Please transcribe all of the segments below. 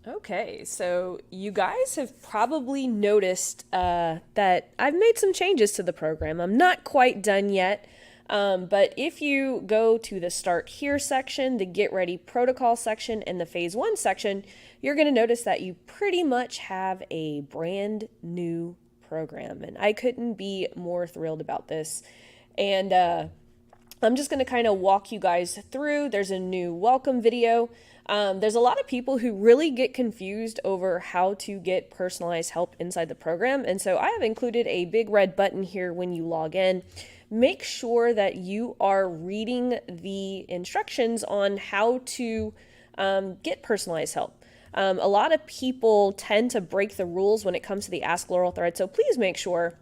Okay, so you guys have probably noticed that I've made some changes to the program. I'm not quite done yet, but if you go to the Start Here section, the Get Ready Protocol section, and the Phase 1 section, you're going to notice that you pretty much have a brand new program. And I couldn't be more thrilled about this. And I'm just going to kind of walk you guys through. There's a new welcome video. There's a lot of people who really get confused over how to get personalized help inside the program. And so I have included a big red button here when you log in. Make sure that you are reading the instructions on how to get personalized help. A lot of people tend to break the rules when it comes to the Ask Laurel thread. So please make sure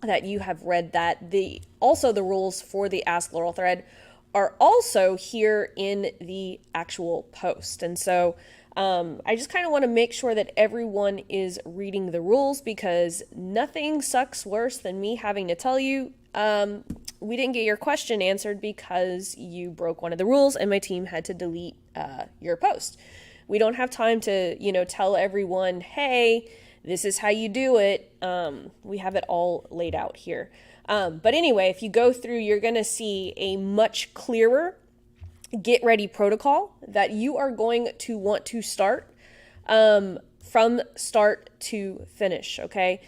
that you have read that. Also the rules for the Ask Laurel thread are also here in the actual post. And so I just kind of want to make sure that everyone is reading the rules, because nothing sucks worse than me having to tell you, we didn't get your question answered because you broke one of the rules and my team had to delete your post. We don't have time to, tell everyone, hey, this is how you do it. We have it all laid out here. But anyway, if you go through, you're going to see a much clearer get ready protocol that you are going to want to start from start to finish. Okay.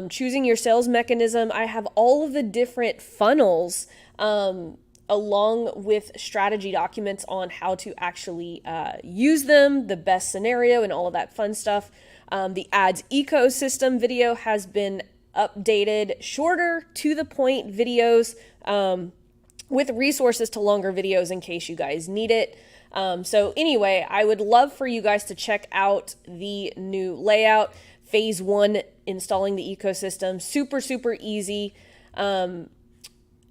Choosing your sales mechanism. I have all of the different funnels along with strategy documents on how to actually use them, the best scenario, and all of that fun stuff. The ads ecosystem video has been updated, shorter, to the point videos with resources to longer videos in case you guys need it. So anyway, I would love for you guys to check out the new layout. Phase 1, installing the ecosystem, super, super easy. And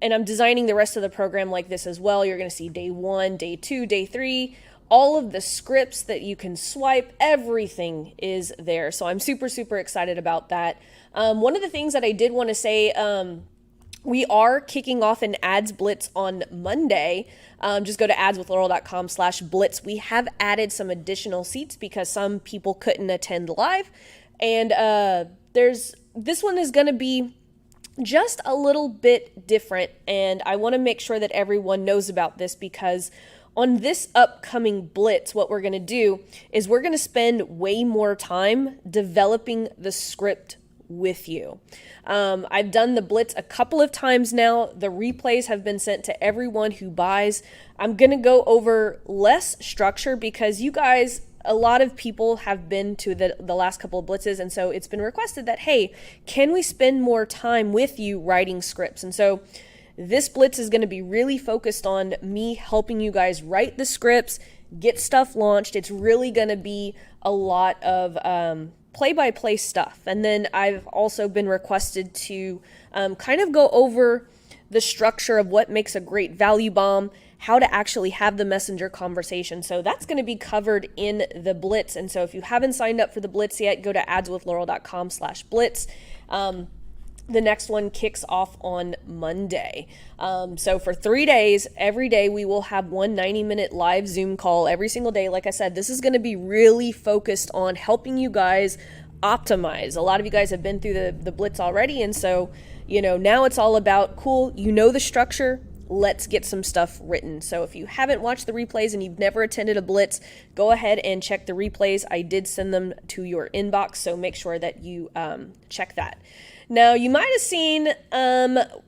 I'm designing the rest of the program like this as well. You're going to see day 1, day 2, day 3. All of the scripts that you can swipe, everything is there. So I'm super, super excited about that. One of the things that I did want to say, we are kicking off an ads blitz on Monday. Just go to adswithlaurel.com/blitz. We have added some additional seats because some people couldn't attend live. And this one is going to be just a little bit different. And I want to make sure that everyone knows about this, because on this upcoming blitz, what we're going to do is we're going to spend way more time developing the script with you. I've done the blitz a couple of times now. The replays have been sent to everyone who buys. I'm going to go over less structure because you guys, a lot of people have been to the last couple of blitzes. And so it's been requested that, hey, can we spend more time with you writing scripts? And so this blitz is going to be really focused on me helping you guys write the scripts, get stuff launched. It's really going to be a lot of play-by-play stuff. And then I've also been requested to kind of go over the structure of what makes a great value bomb, how to actually have the messenger conversation. So that's going to be covered in the blitz. And so if you haven't signed up for the blitz yet, go to adswithlaurel.com/blitz. The next one kicks off on Monday. So for 3 days, every day we will have one 90-minute live Zoom call every single day. Like I said, this is going to be really focused on helping you guys optimize. A lot of you guys have been through the blitz already. And so, now it's all about, cool, the structure. Let's get some stuff written. So if you haven't watched the replays and you've never attended a blitz, go ahead and check the replays. I did send them to your inbox, so make sure that you check that. Now, you might have seen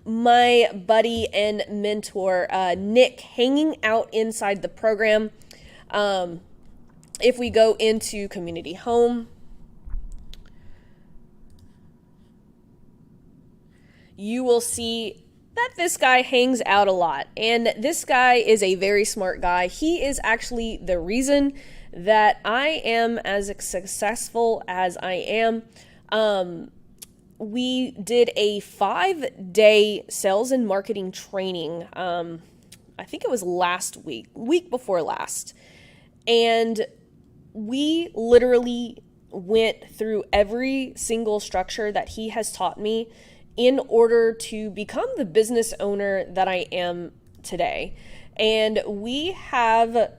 my buddy and mentor, Nick, hanging out inside the program. If we go into Community Home, you will see that this guy hangs out a lot. And this guy is a very smart guy. He is actually the reason that I am as successful as I am. We did a 5-day sales and marketing training. I think it was last week before last. And we literally went through every single structure that he has taught me in order to become the business owner that I am today. And we have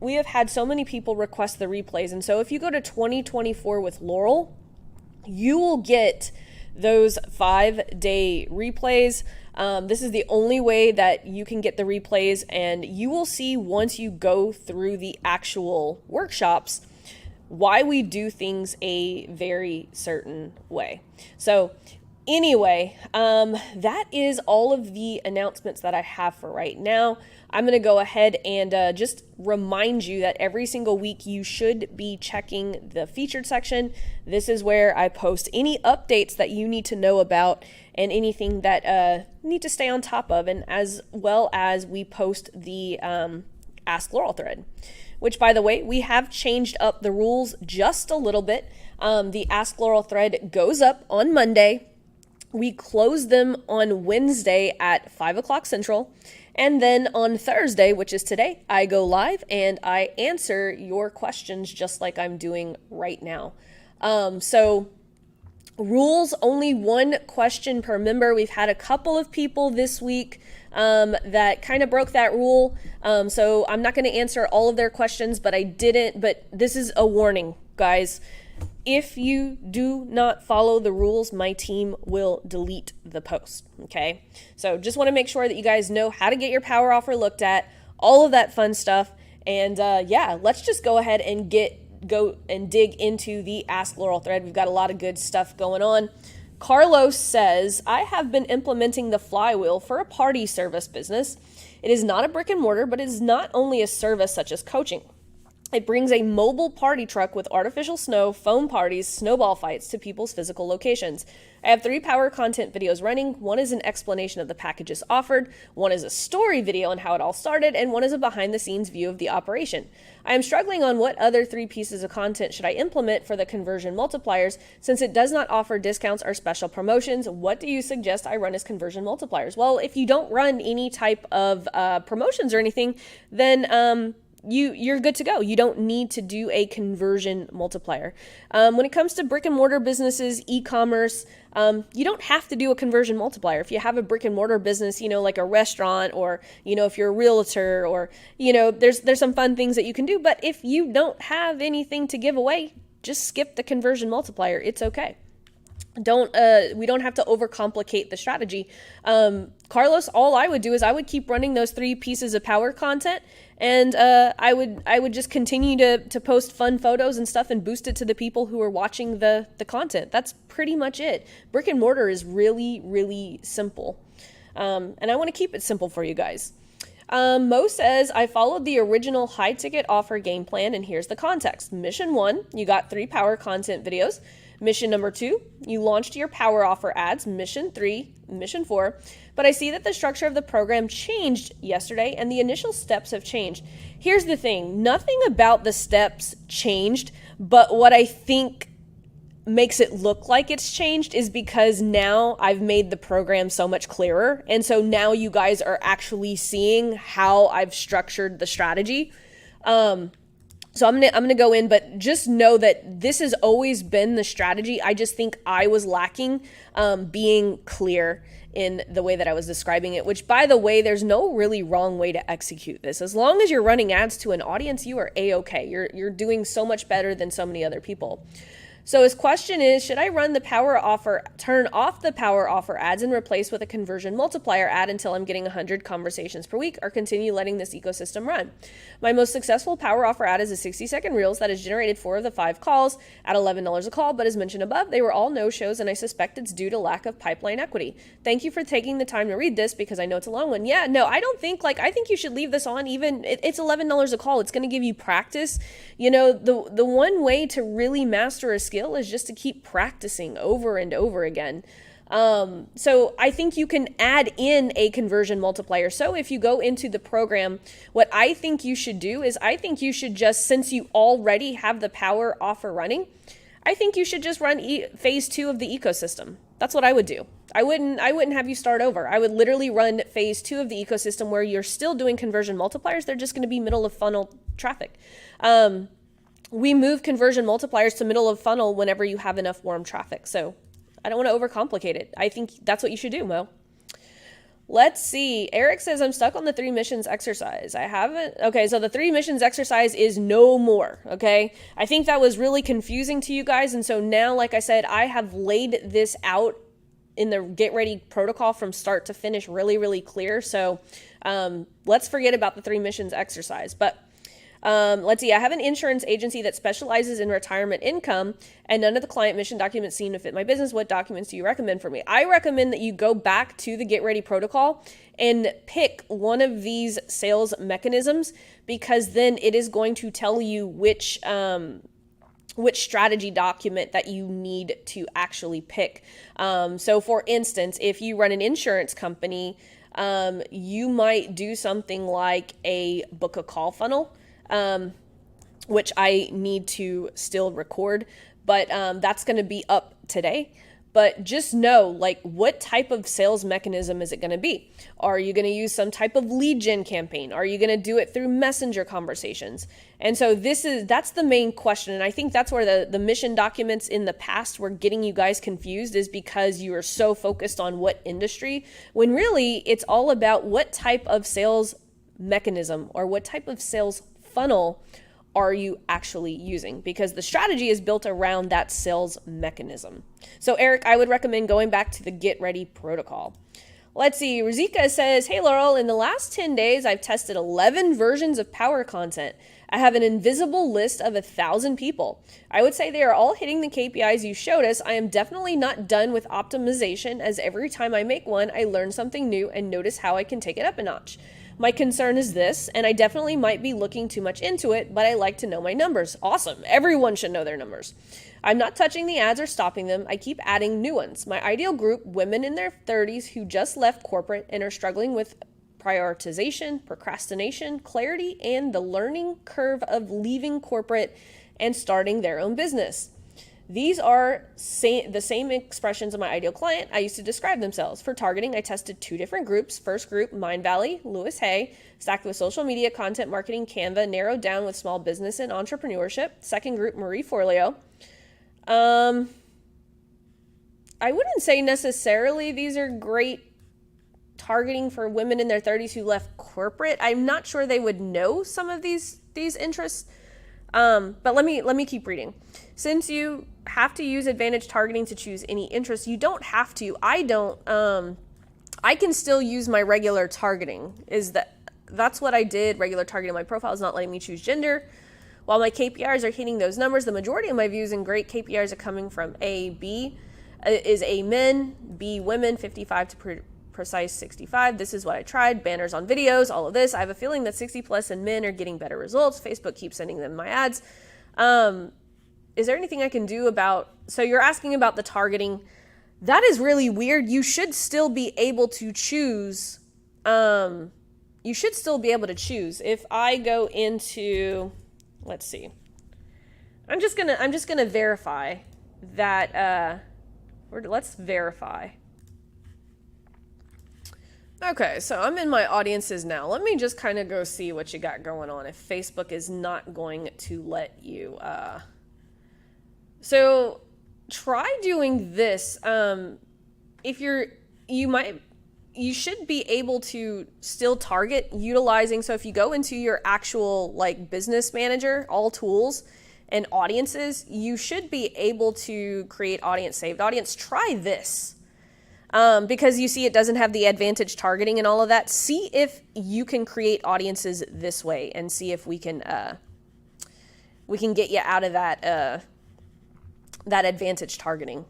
we have had so many people request the replays. And so if you go to 2024 with Laurel, you will get those 5-day replays. This is the only way that you can get the replays, and you will see once you go through the actual workshops why we do things a very certain way. So anyway, that is all of the announcements that I have for right now. I'm going to go ahead and just remind you that every single week you should be checking the featured section. This is where I post any updates that you need to know about and anything that need to stay on top of, and as well as we post the Ask Laurel thread, which, by the way, we have changed up the rules just a little bit. The Ask Laurel thread goes up on Monday. We close them on Wednesday at 5 o'clock Central. And then on Thursday, which is today, I go live and I answer your questions just like I'm doing right now. So rules, only one question per member. We've had a couple of people this week that kind of broke that rule. So I'm not going to answer all of their questions, but this is a warning, guys. If you do not follow the rules, my team will delete the post, okay? So just want to make sure that you guys know how to get your power offer looked at, all of that fun stuff. And yeah, let's just go ahead and go and dig into the Ask Laurel thread. We've got a lot of good stuff going on. Carlos says, I have been implementing the flywheel for a party service business. It is not a brick and mortar, but it is not only a service such as coaching. It brings a mobile party truck with artificial snow, foam parties, snowball fights to people's physical locations. I have 3 power content videos running. One is an explanation of the packages offered, one is a story video on how it all started, and one is a behind-the-scenes view of the operation. I am struggling on what other 3 pieces of content should I implement for the conversion multipliers, since it does not offer discounts or special promotions. What do you suggest I run as conversion multipliers? Well, if you don't run any type of promotions or anything, then you're good to go. You don't need to do a conversion multiplier. When it comes to brick and mortar businesses, e-commerce, you don't have to do a conversion multiplier. If you have a brick and mortar business, like a restaurant, or, if you're a realtor, or, there's some fun things that you can do. But if you don't have anything to give away, just skip the conversion multiplier. It's okay. We don't have to overcomplicate the strategy. Carlos, all I would do is I would keep running those 3 pieces of power content, and I would just continue to post fun photos and stuff and boost it to the people who are watching the content. That's pretty much it. Brick and mortar is really, really simple. And I want to keep it simple for you guys. Mo says, I followed the original high ticket offer game plan, and here's the context. Mission 1, you got 3 power content videos. Mission number 2, you launched your power offer ads. Mission 3, mission 4. But I see that the structure of the program changed yesterday and the initial steps have changed. Here's the thing, nothing about the steps changed, but what I think makes it look like it's changed is because now I've made the program so much clearer. And so now you guys are actually seeing how I've structured the strategy. So I'm gonna go in, but just know that this has always been the strategy. I just think I was lacking being clear in the way that I was describing it, which, by the way, there's no really wrong way to execute this. As long as you're running ads to an audience, you are A-okay. You're doing so much better than so many other people. So his question is, should I turn off the power offer ads and replace with a conversion multiplier ad until I'm getting 100 conversations per week, or continue letting this ecosystem run? My most successful power offer ad is a 60-second Reels that has generated 4 of the 5 calls at $11 a call, but as mentioned above, they were all no-shows, and I suspect it's due to lack of pipeline equity. Thank you for taking the time to read this, because I know it's a long one. Yeah, no, I don't think, I think you should leave this on. Even, it's $11 a call. It's going to give you practice. The one way to really master a skill is just to keep practicing over and over again. So I think you can add in a conversion multiplier. So if you go into the program, what I think you should do is I think you should just, since you already have the power offer running, I think you should just run phase 2 of the ecosystem. That's what I would do. I wouldn't have you start over. I would literally run phase 2 of the ecosystem where you're still doing conversion multipliers. They're just going to be middle of funnel traffic. We move conversion multipliers to middle of funnel whenever you have enough warm traffic. So I don't want to overcomplicate it. I think that's what you should do, Mo. Let's see. Eric says, I'm stuck on the 3 missions exercise. I haven't. Okay, so the 3 missions exercise is no more. Okay. I think that was really confusing to you guys. And so now, like I said, I have laid this out in the Get Ready protocol from start to finish really, really clear. So let's forget about the 3 missions exercise. But let's see. I have an insurance agency that specializes in retirement income, and none of the client mission documents seem to fit my business. What documents do you recommend for me? I recommend that you go back to the Get Ready protocol and pick one of these sales mechanisms, because then it is going to tell you which strategy document that you need to actually pick. So for instance, if you run an insurance company, you might do something like a book a call funnel, which I need to still record, but that's going to be up today. But just know, like, what type of sales mechanism is it going to be? Are you going to use some type of lead gen campaign? Are you going to do it through messenger conversations? And so that's the main question. And I think that's where the mission documents in the past were getting you guys confused, is because you are so focused on what industry, when really it's all about what type of sales mechanism or what type of sales funnel are you actually using, because the strategy is built around that sales mechanism. So Eric, I would recommend going back to the Get Ready protocol. Let's see. Rizika says, hey Laurel, in the last 10 days, I've tested 11 versions of power content. I have an invisible list of 1,000 people. I would say they are all hitting the KPIs you showed us. I am definitely not done with optimization, as every time I make one, I learn something new and notice how I can take it up a notch. My concern is this, and I definitely might be looking too much into it, but I like to know my numbers. Awesome. Everyone should know their numbers. I'm not touching the ads or stopping them. I keep adding new ones. My ideal group, women in their 30s who just left corporate and are struggling with prioritization, procrastination, clarity, and the learning curve of leaving corporate and starting their own business. These are the same expressions of my ideal client I used to describe themselves. For targeting, I tested 2 different groups. First group, Mind Valley, Lewis Hay, stacked with social media, content marketing, Canva, narrowed down with small business and entrepreneurship. Second group, Marie Forleo. I wouldn't say necessarily these are great targeting for women in their 30s who left corporate. I'm not sure they would know some of these interests. But let me keep reading. Since you have to use advantage targeting to choose any interest, you don't have to. I don't. I can still use my regular targeting. That's what I did. Regular targeting. My profile is not letting me choose gender. While my KPIs are hitting those numbers, the majority of my views and great KPIs are coming from A, B, is A men, B women, 55 to precise 65. This is what I tried. Banners on videos, all of this. I have a feeling that 60 plus and men are getting better results. Facebook keeps sending them my ads. Is there anything I can do about, so you're asking about the targeting. That is really weird. You should still be able to choose. If I go into, let's see. I'm just gonna verify that, let's verify. Okay, so I'm in my audiences now. Let me just kind of go see what you got going on if Facebook is not going to let you. So try doing this. If you should be able to still target utilizing. So if you go into your actual like business manager, all tools and audiences, you should be able to create audience, saved audience. Try this. Because you see it doesn't have the advantage targeting and all of that. See if you can create audiences this way and see if we can get you out of that advantage targeting.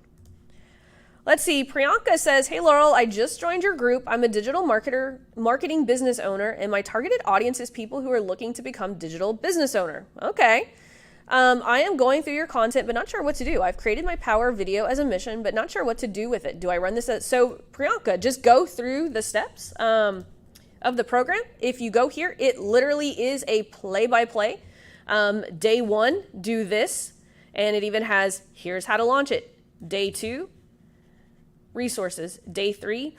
Let's see. Priyanka says, hey Laurel, I just joined your group. I'm a digital marketing business owner, and my targeted audience is people who are looking to become digital business owner. Okay. I am going through your content, but not sure what to do. I've created my power video as a mission, but not sure what to do with it. Do I run this? So Priyanka, just go through the steps of the program. If you go here, it literally is a play-by-play. Day 1, do this. And it even has, here's how to launch it. Day 2, resources. Day 3.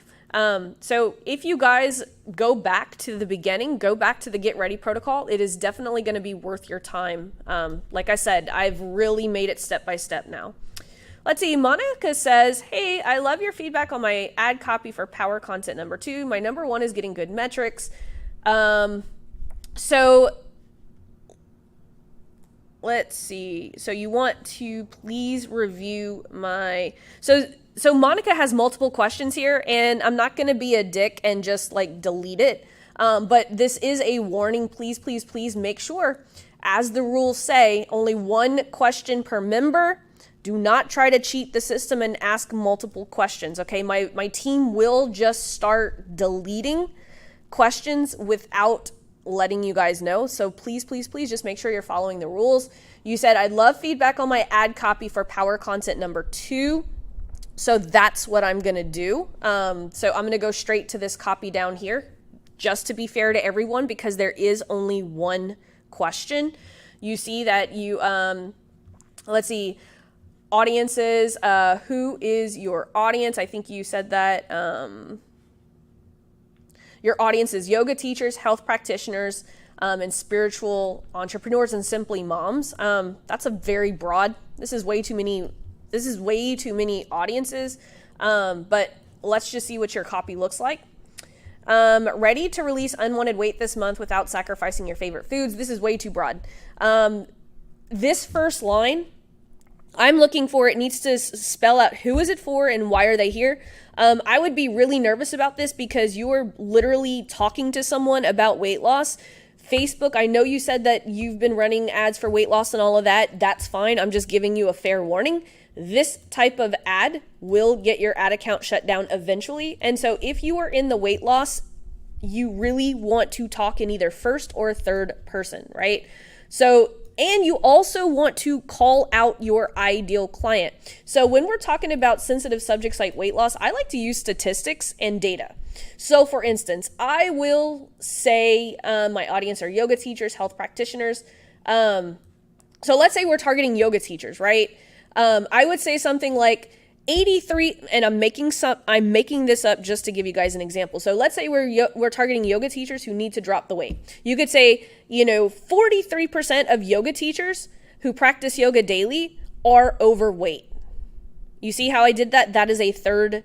So if you guys go back to the beginning, go back to the Get Ready protocol, it is definitely going to be worth your time. Like I said, I've really made it step by step now. Let's see. Monica says, hey, I love your feedback on my ad copy for power content number 2. My number 1 is getting good metrics. So let's see. So you want to please review my, so Monica has multiple questions here, and I'm not going to be a dick and just like delete it. But this is a warning. Please, please, please make sure, as the rules say, only 1 question per member. Do not try to cheat the system and ask multiple questions, okay? My team will just start deleting questions without letting you guys know. So please, please, please just make sure you're following the rules. You said, I'd love feedback on my ad copy for power content number 2. So that's what I'm going to do. So I'm going to go straight to this copy down here, just to be fair to everyone, because there is only 1 question. You see that you, let's see, audiences, who is your audience? I think you said that. Your audience is yoga teachers, health practitioners, and spiritual entrepreneurs, and simply moms. That's a very broad, this is way too many audiences. But let's just see what your copy looks like. Ready to release unwanted weight this month without sacrificing your favorite foods. This is way too broad. This first line, I'm looking for, it needs to spell out who is it for and why are they here. I would be really nervous about this because you are literally talking to someone about weight loss. Facebook, I know you said that you've been running ads for weight loss and all of that. That's fine. I'm just giving you a fair warning. This type of ad will get your ad account shut down eventually. And so if you are in the weight loss, you really want to talk in either first or third person, right? So, and you also want to call out your ideal client. So when we're talking about sensitive subjects like weight loss, I like to use statistics and data. So for instance, I will say my audience are yoga teachers, health practitioners. So let's say we're targeting yoga teachers, right? I would say something like 83, and I'm making this up just to give you guys an example. So let's say we're targeting yoga teachers who need to drop the weight. You could say, 43% of yoga teachers who practice yoga daily are overweight. You see how I did that? That is a third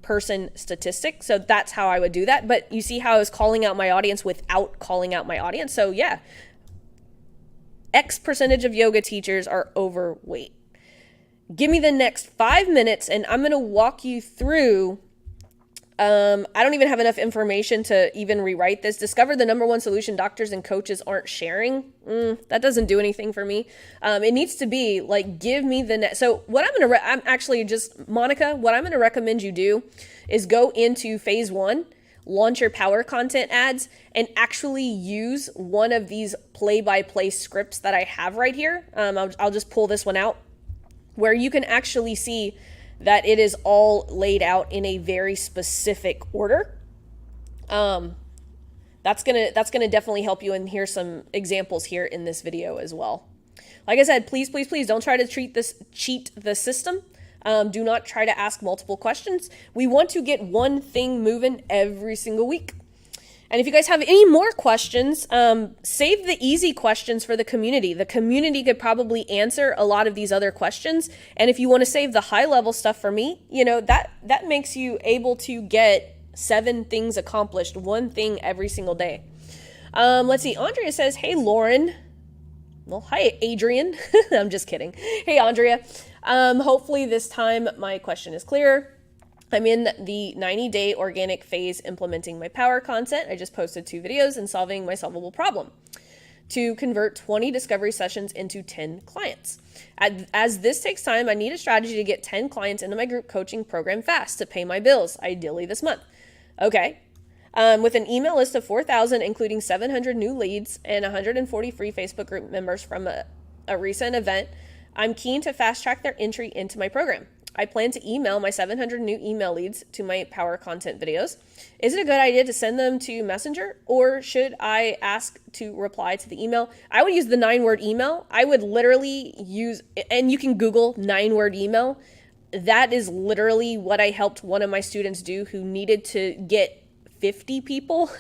person statistic. So that's how I would do that. But you see how I was calling out my audience without calling out my audience. So yeah, X percentage of yoga teachers are overweight. Give me the next 5 minutes and I'm going to walk you through. I don't even have enough information to even rewrite this. Discover the number 1 solution doctors and coaches aren't sharing. That doesn't do anything for me. It needs to be like, give me the next. So what I'm actually just, Monica, what I'm going to recommend you do is go into phase 1, launch your power content ads, and actually use one of these play-by-play scripts that I have right here. I'll just pull this one out, where you can actually see that it is all laid out in a very specific order. That's gonna definitely help you, and here's some examples here in this video as well. Like I said, please, please, please don't try to cheat the system. Do not try to ask multiple questions. We want to get one thing moving every single week. And if you guys have any more questions, save the easy questions for the community. The community could probably answer a lot of these other questions. And if you want to save the high level stuff for me, that makes you able to get 7 things accomplished, 1 thing every single day. Let's see. Andrea says, hey, Lauren. Well, hi, Adrian. I'm just kidding. Hey, Andrea. Hopefully this time my question is clearer. I'm in the 90-day organic phase implementing my power content. I just posted 2 videos and solving my solvable problem to convert 20 discovery sessions into 10 clients. As this takes time, I need a strategy to get 10 clients into my group coaching program fast to pay my bills, ideally this month. Okay. With an email list of 4,000, including 700 new leads and 140 free Facebook group members from a recent event, I'm keen to fast track their entry into my program. I plan to email my 700 new email leads to my power content videos. Is it a good idea to send them to Messenger, or should I ask to reply to the email? I would use the 9-word email. I would literally use, and you can Google 9-word email. That is literally what I helped one of my students do who needed to get 50 people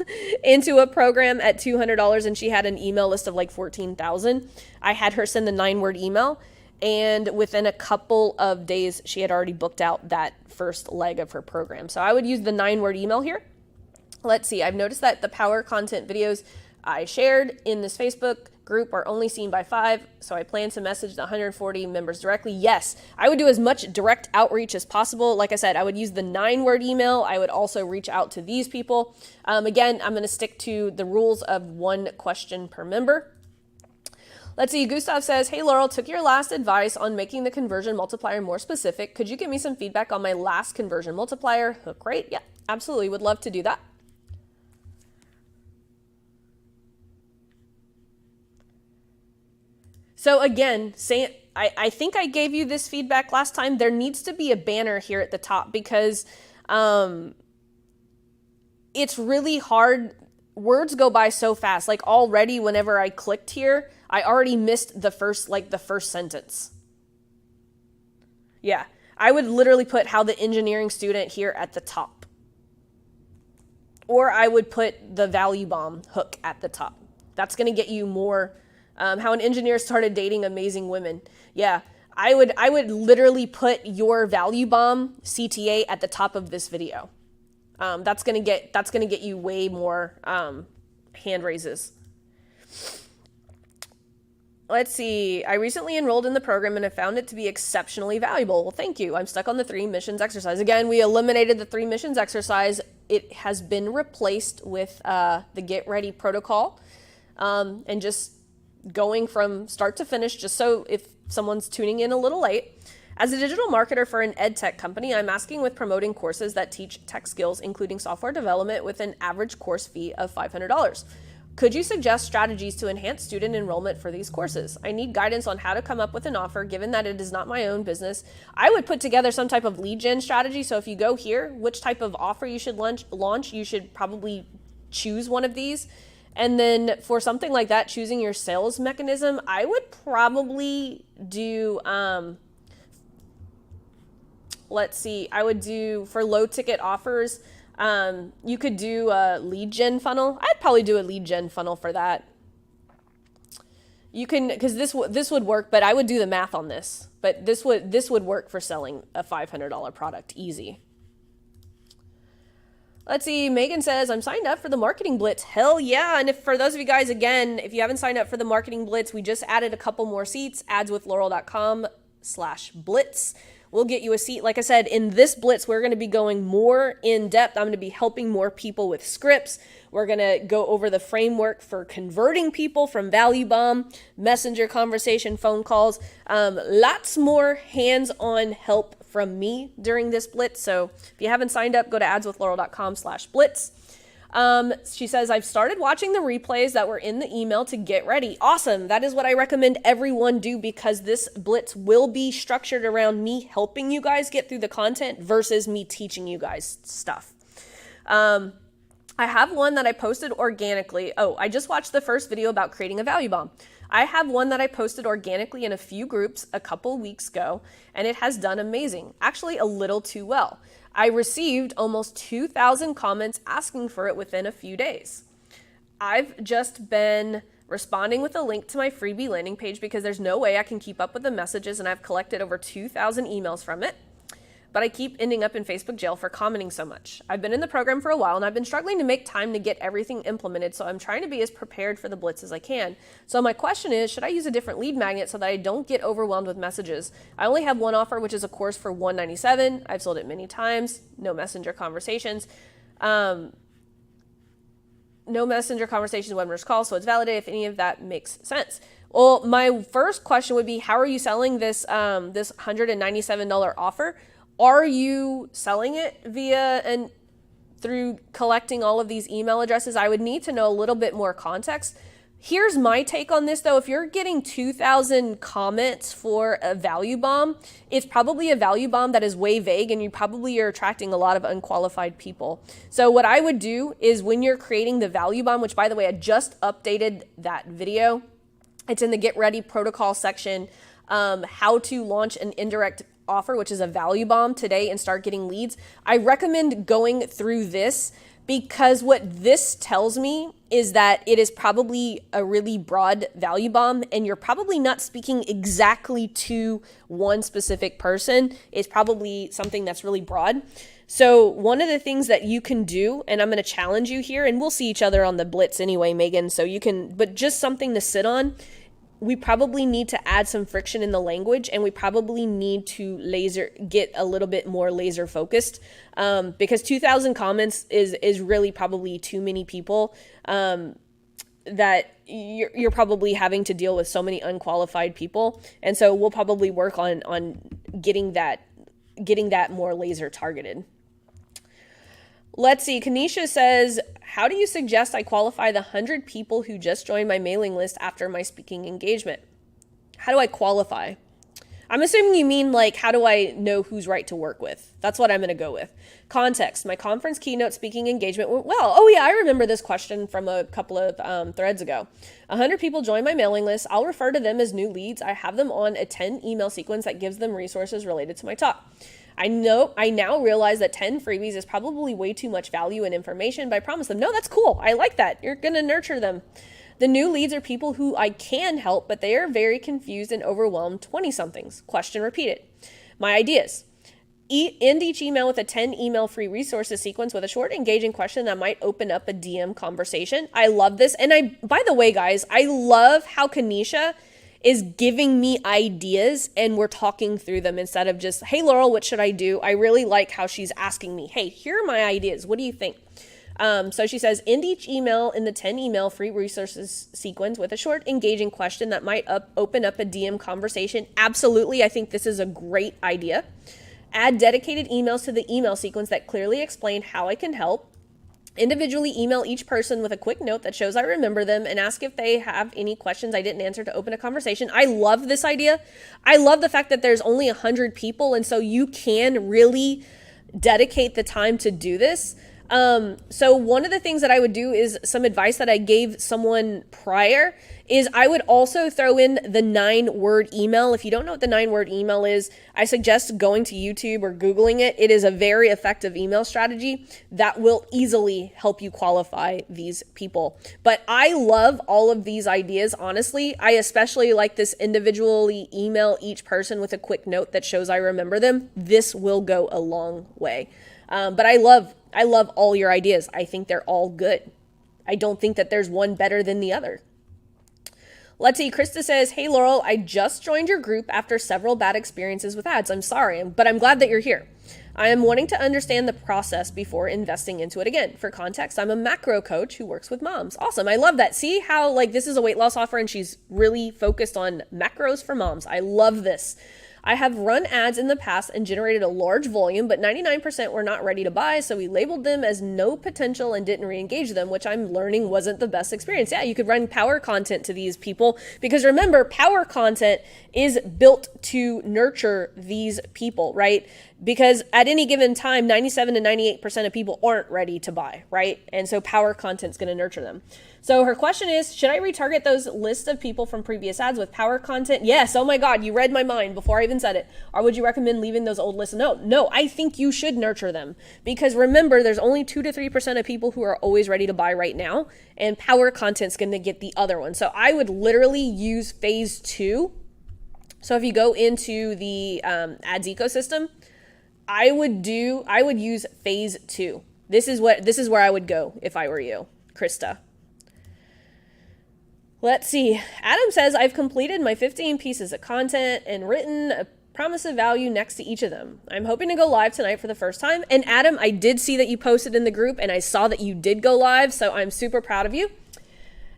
into a program at $200, and she had an email list of like 14,000. I had her send the 9-word email. And within a couple of days, she had already booked out that first leg of her program. So I would use the 9-word email here. Let's see, I've noticed that the power content videos I shared in this Facebook group are only seen by 5, so I plan to message the 140 members directly. Yes, I would do as much direct outreach as possible. Like I said, I would use the 9-word email. I would also reach out to these people. Again, I'm going to stick to the rules of 1 question per member. Let's see, Gustav says, hey Laurel, took your last advice on making the conversion multiplier more specific. Could you give me some feedback on my last conversion multiplier hook rate? Yeah, absolutely. Would love to do that. So again, I think I gave you this feedback last time. There needs to be a banner here at the top because it's really hard. Words go by so fast. Like already whenever I clicked here, I already missed the first sentence. Yeah, I would literally put how the engineering student here at the top. Or I would put the value bomb hook at the top. That's going to get you more. How an engineer started dating amazing women. Yeah, I would literally put your value bomb CTA at the top of this video. That's gonna get you way more hand raises. Let's see. I recently enrolled in the program and I found it to be exceptionally valuable. Well, thank you. I'm stuck on the 3 missions exercise. Again, we eliminated the 3 missions exercise. It has been replaced with the Get Ready protocol, and just going from start to finish, just so if someone's tuning in a little late. As a digital marketer for an ed tech company, I'm asking with promoting courses that teach tech skills, including software development, with an average course fee of $500. Could you suggest strategies to enhance student enrollment for these courses? I need guidance on how to come up with an offer, given that it is not my own business. I would put together some type of lead gen strategy. So if you go here, which type of offer you should launch, you should probably choose one of these. And then for something like that, choosing your sales mechanism, I would probably do, let's see, I would do for low ticket offers, you could do a lead gen funnel. I'd probably do a lead gen funnel for that. You can, because this would work, but I would do the math on this. But this would work for selling a $500 product, easy. Let's see, Megan says, I'm signed up for the Marketing Blitz. Hell yeah. And if for those of you guys, again, if you haven't signed up for the Marketing Blitz, we just added a couple more seats, adswithlaurel.com/blitz. We'll get you a seat. Like I said, in this Blitz, we're going to be going more in depth. I'm going to be helping more people with scripts. We're going to go over the framework for converting people from Value Bomb, messenger conversation, phone calls, lots more hands-on help from me during this Blitz. So if you haven't signed up, go to adswithlaurel.com/blitz. She says, I've started watching the replays that were in the email to get ready. Awesome. That is what I recommend everyone do, because this Blitz will be structured around me helping you guys get through the content versus me teaching you guys stuff. I have one that I posted organically. Oh, I just watched the first video about creating a value bomb. I have one that I posted organically in a few groups a couple weeks ago, and it has done amazing. Actually, a little too well. I received almost 2,000 comments asking for it within a few days. I've just been responding with a link to my freebie landing page because there's no way I can keep up with the messages, and I've collected over 2,000 emails from it. But I keep ending up in Facebook jail for commenting so much. I've been in the program for a while and I've been struggling to make time to get everything implemented, so I'm trying to be as prepared for the Blitz as I can. So my question is, should I use a different lead magnet so that I don't get overwhelmed with messages? I only have one offer, which is a course for $197. I've sold it many times. No messenger conversations. No messenger conversations, webinars, calls, so it's validated if any of that makes sense. Well, my first question would be, how are you selling this this $197 offer? Are you selling it through collecting all of these email addresses? I would need to know a little bit more context. Here's my take on this though. If you're getting 2,000 comments for a value bomb, it's probably a value bomb that is way vague, and you probably are attracting a lot of unqualified people. So what I would do is, when you're creating the value bomb, which by the way, I just updated that video. It's in the Get Ready protocol section, how to launch an indirect offer, which is a value bomb today, and start getting leads. I recommend going through this because what this tells me is that it is probably a really broad value bomb, and you're probably not speaking exactly to one specific person. It's probably something that's really broad. So one of the things that you can do, and I'm going to challenge you here, and we'll see each other on the Blitz anyway, Megan, so you can, but just something to sit on. We probably need to add some friction in the language, and we probably need to get a little bit more laser focused, because 2,000 comments is really probably too many people, that you're probably having to deal with so many unqualified people. And so we'll probably work on getting that more laser targeted. Let's see. Kanisha says, how do you suggest I qualify the 100 people who just joined my mailing list after my speaking engagement? How do I qualify? I'm assuming you mean like, how do I know who's right to work with? That's what I'm going to go with. Context. My conference keynote speaking engagement went well. Oh yeah, I remember this question from a couple of threads ago. 100 people joined my mailing list. I'll refer to them as new leads. I have them on a 10 email sequence that gives them resources related to my talk. I now realize that 10 freebies is probably way too much value and information, but I promise them, no, that's cool. I like that. You're going to nurture them. The new leads are people who I can help, but they are very confused and overwhelmed 20-somethings. Question repeated. My ideas. End each email with a 10 email free resources sequence with a short engaging question that might open up a DM conversation. I love this. And by the way, guys, I love how Kanisha is giving me ideas and we're talking through them instead of just, hey, Laurel, what should I do? I really like how she's asking me, hey, here are my ideas. What do you think? So she says, end each email in the 10 email free resources sequence with a short engaging question that might open up a DM conversation. Absolutely. I think this is a great idea. Add dedicated emails to the email sequence that clearly explain how I can help. Individually email each person with a quick note that shows I remember them and ask if they have any questions I didn't answer to open a conversation. I love this idea. I love the fact that there's only 100 people, and so you can really dedicate the time to do this. So one of the things that I would do is some advice that I gave someone prior is I would also throw in the 9-word email. If you don't know what the 9-word email is, I suggest going to YouTube or Googling it. It is a very effective email strategy that will easily help you qualify these people. But I love all of these ideas, honestly. I especially like this individually email each person with a quick note that shows I remember them. This will go a long way. But I love all your ideas. I think they're all good. I don't think that there's one better than the other. Let's see. Krista says, hey, Laurel, I just joined your group after several bad experiences with ads. I'm sorry, but I'm glad that you're here. I am wanting to understand the process before investing into it again. For context, I'm a macro coach who works with moms. Awesome. I love that. See how this is a weight loss offer and she's really focused on macros for moms. I love this. I have run ads in the past and generated a large volume, but 99% were not ready to buy, so we labeled them as no potential and didn't re-engage them, which I'm learning wasn't the best experience. Yeah, you could run power content to these people, because remember, power content is built to nurture these people, right? Because at any given time, 97 to 98% of people aren't ready to buy, right? And so power content's going to nurture them. So her question is, should I retarget those lists of people from previous ads with power content? Yes. Oh my God, you read my mind before I even said it. Or would you recommend leaving those old lists? No, I think you should nurture them, because remember, there's only 2 to 3% of people who are always ready to buy right now, and power content's going to get the other one. So I would literally use phase 2. So if you go into the ads ecosystem, I would use phase 2. This is where I would go if I were you, Krista. Let's see. Adam says, I've completed my 15 pieces of content and written a promise of value next to each of them. I'm hoping to go live tonight for the first time. And Adam, I did see that you posted in the group and I saw that you did go live, so I'm super proud of you.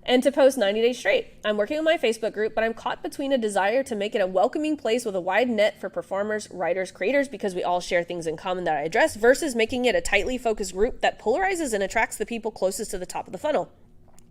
And to post 90 days straight. I'm working on my Facebook group, but I'm caught between a desire to make it a welcoming place with a wide net for performers, writers, creators, because we all share things in common that I address, versus making it a tightly focused group that polarizes and attracts the people closest to the top of the funnel.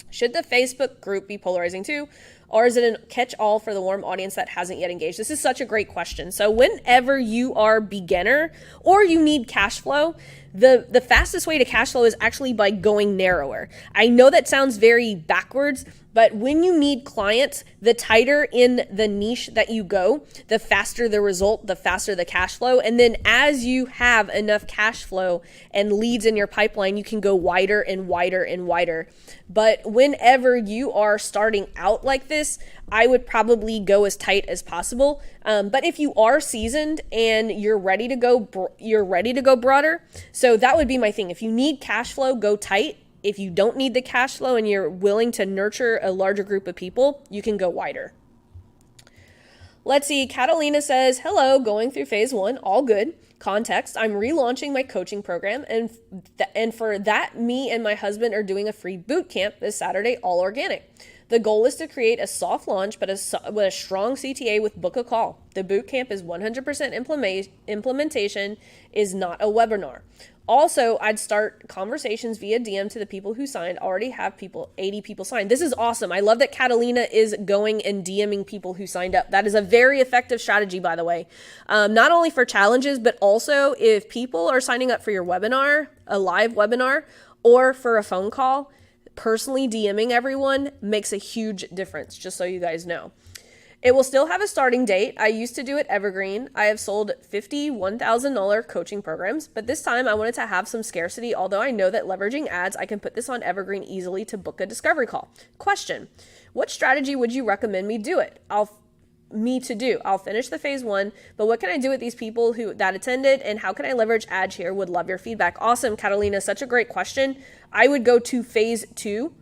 Should the Facebook group be polarizing too, or is it a catch-all for the warm audience that hasn't yet engaged? This is such a great question. So whenever you are beginner or you need cash flow, The fastest way to cash flow is actually by going narrower. I know that sounds very backwards, but when you need clients, the tighter in the niche that you go, the faster the result, the faster the cash flow. And then as you have enough cash flow and leads in your pipeline, you can go wider and wider and wider. But whenever you are starting out like this, I would probably go as tight as possible. But if you are seasoned and you're ready to go broader. So that would be my thing. If you need cash flow, go tight. If you don't need the cash flow and you're willing to nurture a larger group of people, you can go wider. Let's see. Catalina says, hello, going through phase 1. All good. Context, I'm relaunching my coaching program, and for that, me and my husband are doing a free boot camp this Saturday, all organic. The goal is to create a soft launch, but with a strong CTA with book a call. The boot camp is 100% implementation, is not a webinar. Also, I'd start conversations via DM to the people who signed. Already have 80 people signed. This is awesome. I love that Catalina is going and DMing people who signed up. That is a very effective strategy, by the way. Not only for challenges, but also if people are signing up for your webinar, a live webinar, or for a phone call, personally DMing everyone makes a huge difference, just so you guys know. It will still have a starting date. I used to do it evergreen. I have sold 50 $1,000 coaching programs, but this time I wanted to have some scarcity, although I know that leveraging ads, I can put this on evergreen easily to book a discovery call. Question, what strategy would you recommend me do it? I'll finish the phase 1, but what can I do with these people that attended, and how can I leverage ads here? Would love your feedback. Awesome, Catalina, such a great question. I would go to phase 2,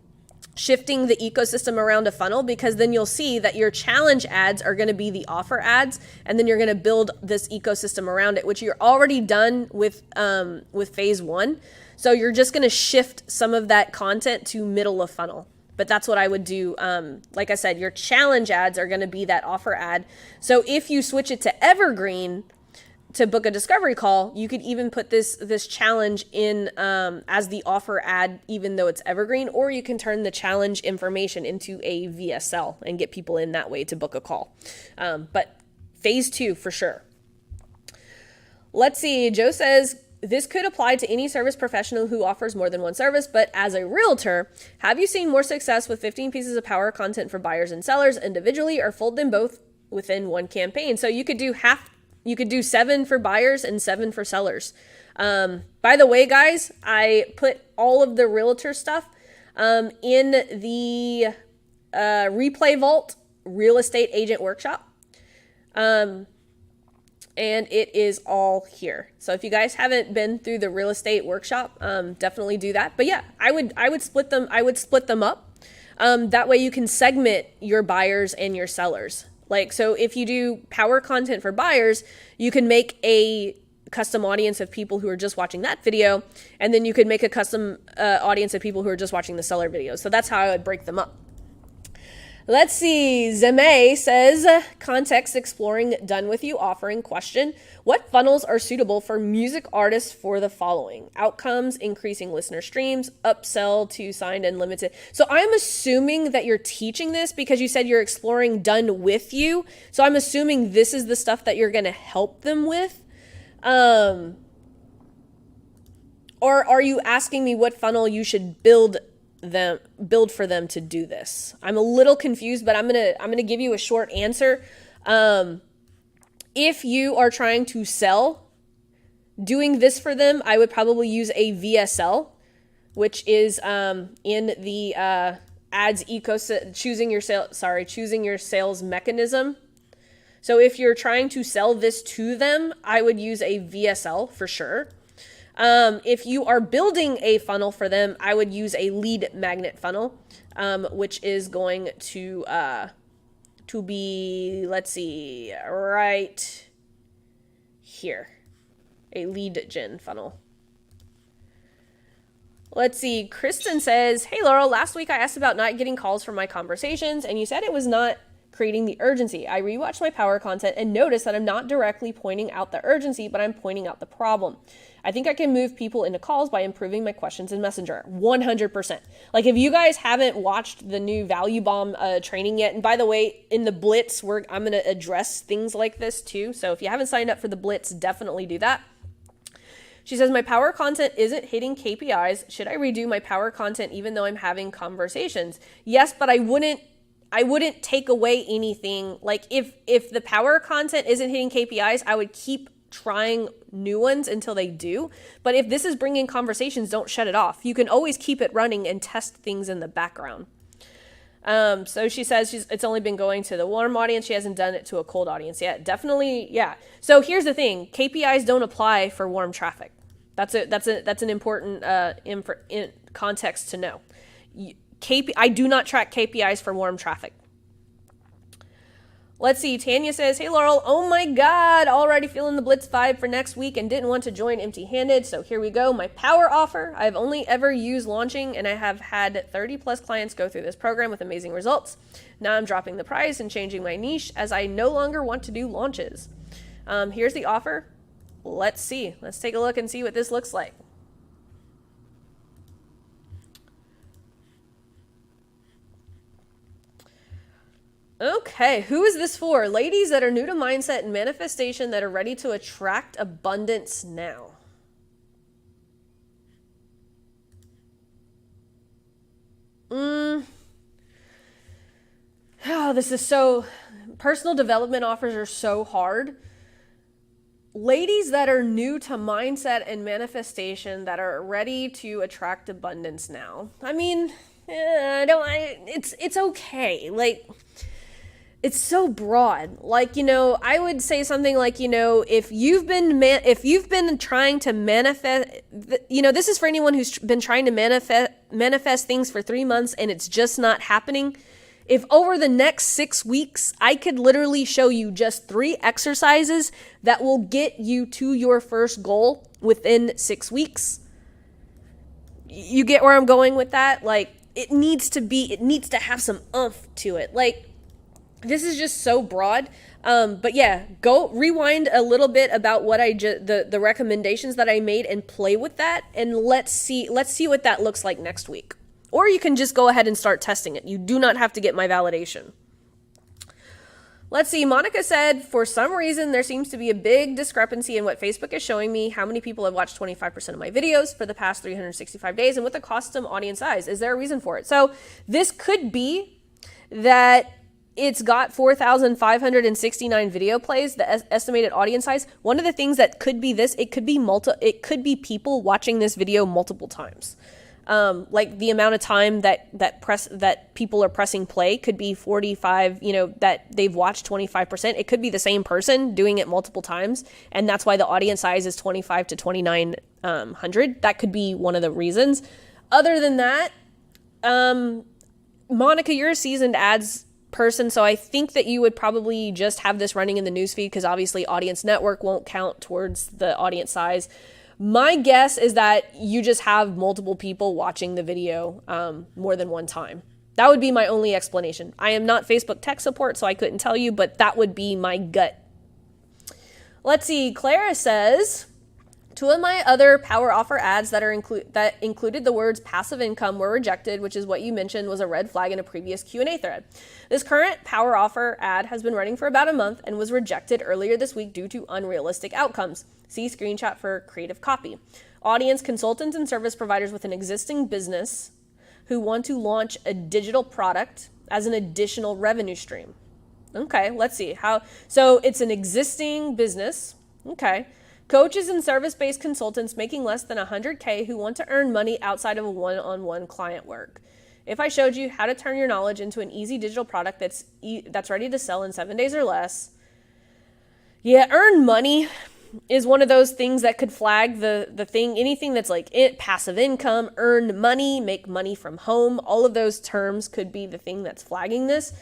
shifting the ecosystem around a funnel, because then you'll see that your challenge ads are going to be the offer ads, and then you're going to build this ecosystem around it, which you're already done with phase 1. So you're just going to shift some of that content to middle of funnel. But that's what I would do. Like I said, your challenge ads are going to be that offer ad. So if you switch it to evergreen to book a discovery call, you could even put this challenge in as the offer ad, even though it's evergreen, or you can turn the challenge information into a VSL and get people in that way to book a call. But phase 2 for sure. Let's see. Joe says, this could apply to any service professional who offers more than one service, but as a realtor, have you seen more success with 15 pieces of power content for buyers and sellers individually, or fold them both within one campaign? So you could do 7 for buyers and 7 for sellers. By the way, guys, I put all of the realtor stuff in the Replay Vault Real Estate Agent Workshop. And it is all here. So if you guys haven't been through the real estate workshop, definitely do that. But yeah, I would split them. I would split them up. That way you can segment your buyers and your sellers. Like, so if you do power content for buyers, you can make a custom audience of people who are just watching that video. And then you could make a custom audience of people who are just watching the seller videos. So that's how I would break them up. Let's see. Zeme says, context exploring done with you offering question. What funnels are suitable for music artists for the following? Outcomes, increasing listener streams, upsell to signed and limited. So I'm assuming that you're teaching this because you said you're exploring done with you. So I'm assuming this is the stuff that you're going to help them with. Or are you asking me what funnel you should build for them to do this? I'm a little confused, but I'm gonna give you a short answer. If you are trying to sell, doing this for them, I would probably use a VSL, which is in the ads ecosystem, choosing your sales mechanism. So if you're trying to sell this to them, I would use a VSL for sure. If you are building a funnel for them, I would use a lead magnet funnel, which is going to be, let's see, right here, a lead gen funnel. Let's see. Kristen says, hey, Laurel, last week I asked about not getting calls from my conversations, and you said it was not creating the urgency. I rewatched my power content and noticed that I'm not directly pointing out the urgency, but I'm pointing out the problem. I think I can move people into calls by improving my questions in Messenger. 100%. Like, if you guys haven't watched the new Value Bomb training yet, and by the way, in the Blitz, I'm going to address things like this too. So if you haven't signed up for the Blitz, definitely do that. She says, my power content isn't hitting KPIs. Should I redo my power content even though I'm having conversations? Yes, but I wouldn't take away anything. Like if the power content isn't hitting KPIs, I would keep trying new ones until they do. But if this is bringing conversations, don't shut it off. You can always keep it running and test things in the background. So she says it's only been going to the warm audience. She hasn't done it to a cold audience yet. Definitely, yeah. So here's the thing: KPIs don't apply for warm traffic. That's an important context to know. I do not track KPIs for warm traffic. Let's see. Tanya says, hey, Laurel, oh my God, already feeling the Blitz vibe for next week and didn't want to join empty-handed. So here we go. My power offer. I've only ever used launching and I have had 30 plus clients go through this program with amazing results. Now I'm dropping the price and changing my niche as I no longer want to do launches. Here's the offer. Let's see. Let's take a look and see what this looks like. Okay, who is this for? Ladies that are new to mindset and manifestation that are ready to attract abundance now. Oh, this is so... Personal development offers are so hard. Ladies that are new to mindset and manifestation that are ready to attract abundance now. I mean, it's okay. Like... It's so broad. Like, I would say something like, if you've been trying to manifest, this is for anyone who's been trying to manifest things for 3 months and it's just not happening. If over the next 6 weeks, I could literally show you just 3 exercises that will get you to your first goal within 6 weeks. You get where I'm going with that? Like, it needs to have some oomph to it. Like, this is just so broad. But yeah, go rewind a little bit about what the recommendations that I made and play with that. And let's see what that looks like next week. Or you can just go ahead and start testing it. You do not have to get my validation. Let's see. Monica said, for some reason, there seems to be a big discrepancy in what Facebook is showing me. How many people have watched 25% of my videos for the past 365 days and with a custom audience size? Is there a reason for it? So this could be that it's got 4,569 video plays, the estimated audience size. One of the things that could be this, it could be people watching this video multiple times. Like the amount of time that people are pressing play could be 45, that they've watched 25%. It could be the same person doing it multiple times. And that's why the audience size is 25 to 2,900. That could be one of the reasons. Other than that, Monica, you're a seasoned ads person, so I think that you would probably just have this running in the newsfeed because obviously audience network won't count towards the audience size. My guess is that you just have multiple people watching the video more than one time. That would be my only explanation. I am not Facebook tech support, so I couldn't tell you, but that would be my gut. Let's see. Clara says, 2 of my other power offer ads that included the words passive income were rejected, which is what you mentioned was a red flag in a previous Q&A thread. This current power offer ad has been running for about a month and was rejected earlier this week due to unrealistic outcomes. See screenshot for creative copy. Audience consultants and service providers with an existing business who want to launch a digital product as an additional revenue stream. Okay, let's see how. So it's an existing business. Okay. Coaches and service-based consultants making less than $100K who want to earn money outside of a one-on-one client work. If I showed you how to turn your knowledge into an easy digital product that's ready to sell in 7 days or less. Yeah, earn money is one of those things that could flag the thing. Anything that's like passive income, earn money, make money from home. All of those terms could be the thing that's flagging this.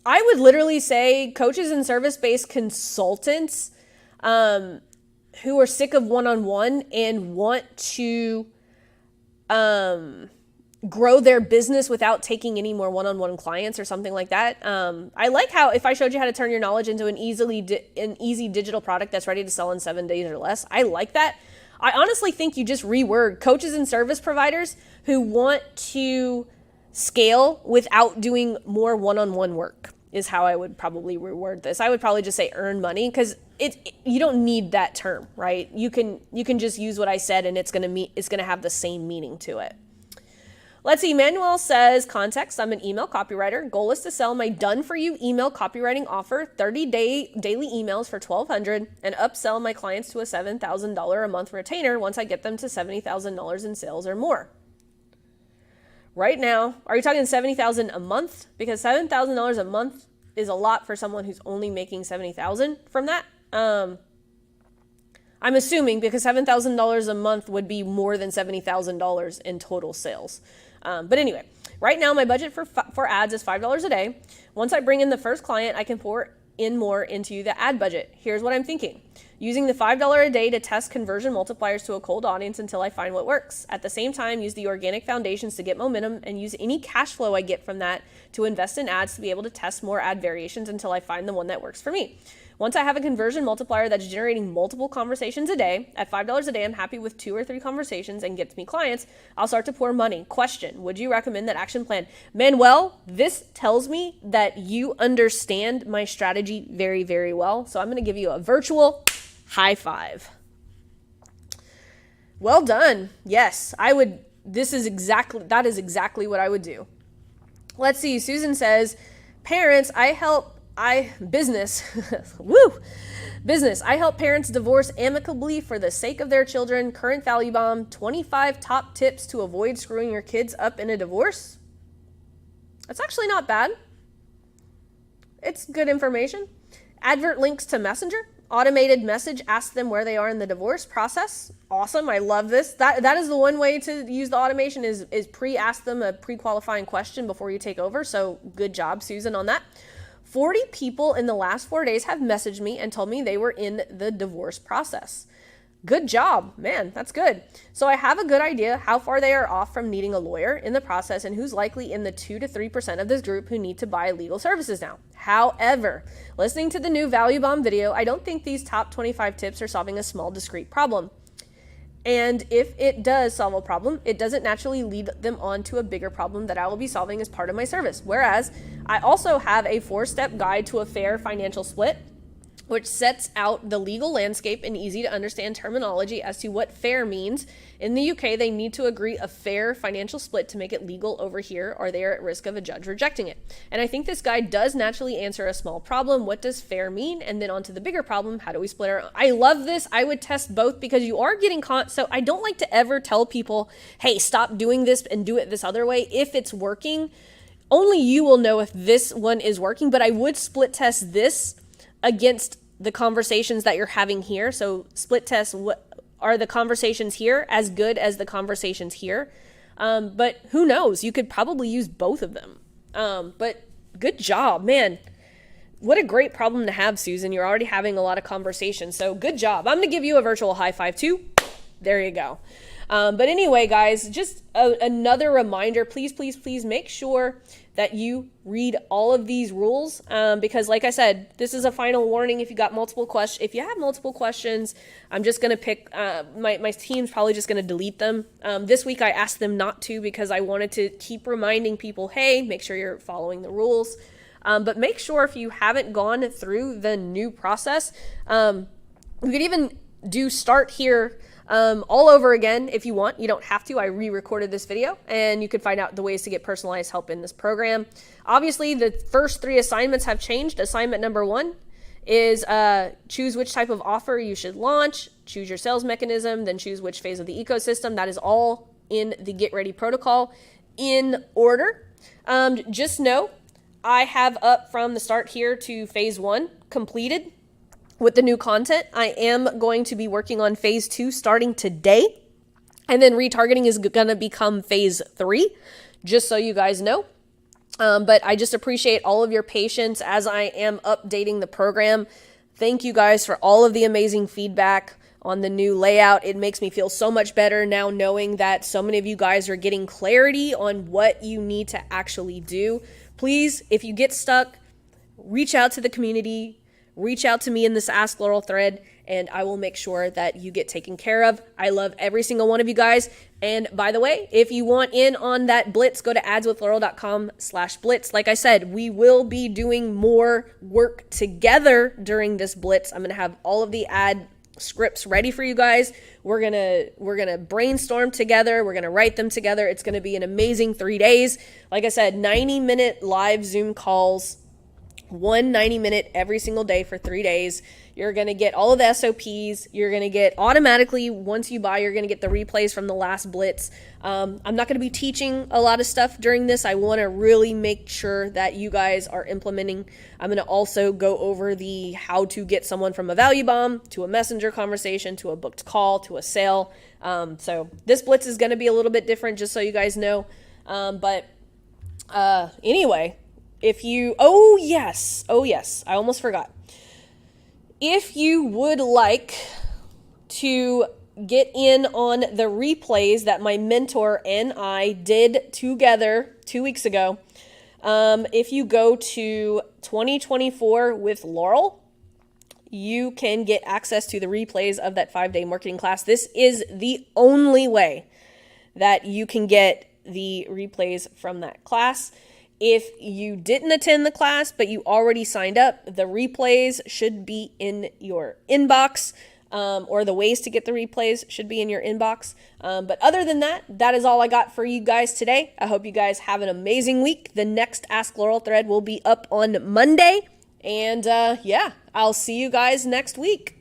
I would literally say coaches and service-based consultants who are sick of one-on-one and want to grow their business without taking any more one-on-one clients or something like that. I like how if I showed you how to turn your knowledge into an easy digital product that's ready to sell in 7 days or less. I like that. I honestly think you just reword coaches and service providers who want to scale without doing more one-on-one work. is how I would probably reword this. I would probably just say earn money, because you don't need that term, right? You can just use what I said, and it's gonna have the same meaning to it. Let's see, Manuel says, context, I'm an email copywriter. Goal is to sell my done-for-you email copywriting offer, 30-day daily emails for $1,200, and upsell my clients to a $7,000 a month retainer once I get them to $70,000 in sales or more. Right now, are you talking $70,000 a month? Because $7,000 a month is a lot for someone who's only making $70,000 from that. I'm assuming, because $7,000 a month would be more than $70,000 in total sales. But anyway, right now my budget for ads is $5 a day. Once I bring in the first client, I can pour in more into the ad budget. Here's what I'm thinking. Using the $5 a day to test conversion multipliers to a cold audience until I find what works. At the same time, use the organic foundations to get momentum, and use any cash flow I get from that to invest in ads to be able to test more ad variations until I find the one that works for me. Once I have a conversion multiplier that's generating multiple conversations a day, at $5 a day, I'm happy with 2 or 3 conversations and gets me clients, I'll start to pour money. Question, would you recommend that action plan? Manuel, this tells me that you understand my strategy very, very well. So I'm going to give you a virtual high five. Well done. Yes, that is exactly what I would do. Let's see. Susan says, parents, business, I help parents divorce amicably for the sake of their children. Current value bomb, 25 top tips to avoid screwing your kids up in a divorce. That's actually not bad. It's good information. Advert links to Messenger. Automated message, ask them where they are in the divorce process. Awesome. I love this. That is the one way to use the automation is ask them a pre-qualifying question before you take over. So good job, Susan, on that. 40 people in the last 4 days have messaged me and told me they were in the divorce process. Good job, man, that's good. So I have a good idea how far they are off from needing a lawyer in the process and who's likely in the 2 to 3% of this group who need to buy legal services now. However, listening to the new Value Bomb video, I don't think these top 25 tips are solving a small discrete problem. And if it does solve a problem, it doesn't naturally lead them on to a bigger problem that I will be solving as part of my service. Whereas I also have a 4-step guide to a fair financial split, which sets out the legal landscape in easy to understand terminology as to what fair means. In the UK, they need to agree a fair financial split to make it legal over here, or they are at risk of a judge rejecting it. And I think this guide does naturally answer a small problem. What does fair mean? And then on to the bigger problem. How do we split our... I love this. I would test both because you are getting caught. So I don't like to ever tell people, hey, stop doing this and do it this other way. If it's working, only you will know if this one is working, but I would split test this against the conversations that you're having here. So split test, what are the conversations here as good as the conversations here? But who knows? You could probably use both of them. But good job, man. What a great problem to have, Susan. You're already having a lot of conversations. So good job. I'm going to give you a virtual high five too. There you go. But anyway, guys, just another reminder, please, please, please make sure that you read all of these rules, because like I said, this is a final warning. If you got multiple questions, if you have multiple questions, I'm just going to pick, my team's probably just going to delete them. This week I asked them not to because I wanted to keep reminding people, hey, make sure you're following the rules. But make sure if you haven't gone through the new process, you could even do start here all over again if you want. You don't have to. I re-recorded this video and you could find out the ways to get personalized help in this program. Obviously, the first 3 assignments have changed. Assignment number 1 is choose which type of offer you should launch, choose your sales mechanism, then choose which phase of the ecosystem. That is all in the Get Ready protocol in order. Just know I have up from the start here to phase 1 completed. With the new content, I am going to be working on phase 2 starting today. And then retargeting is going to become phase 3, just so you guys know. But I just appreciate all of your patience as I am updating the program. Thank you guys for all of the amazing feedback on the new layout. It makes me feel so much better now knowing that so many of you guys are getting clarity on what you need to actually do. Please, if you get stuck, reach out to the community. Reach out to me in this Ask Laurel thread, and I will make sure that you get taken care of. I love every single one of you guys. And by the way, if you want in on that blitz, go to adswithlaurel.com/blitz. Like I said, we will be doing more work together during this blitz. I'm going to have all of the ad scripts ready for you guys. We're gonna brainstorm together. We're gonna write them together. It's gonna be an amazing 3 days. Like I said, 90-minute live Zoom calls, 90-minute every single day for 3 days. You're going to get all of the SOPs. You're going to get automatically, once you buy, you're going to get the replays from the last blitz. I'm not going to be teaching a lot of stuff during this. I want to really make sure that you guys are implementing. I'm going to also go over the how to get someone from a value bomb to a messenger conversation to a booked call to a sale. So this blitz is going to be a little bit different, just so you guys know. Anyway, oh yes, I almost forgot. If you would like to get in on the replays that my mentor and I did together 2 weeks ago, if you go to 2024 with Laurel, you can get access to the replays of that 5-day marketing class. This is the only way that you can get the replays from that class. If you didn't attend the class, but you already signed up, the replays should be in your inbox, or the ways to get the replays should be in your inbox. But other than that, that is all I got for you guys today. I hope you guys have an amazing week. The next Ask Laurel thread will be up on Monday. And I'll see you guys next week.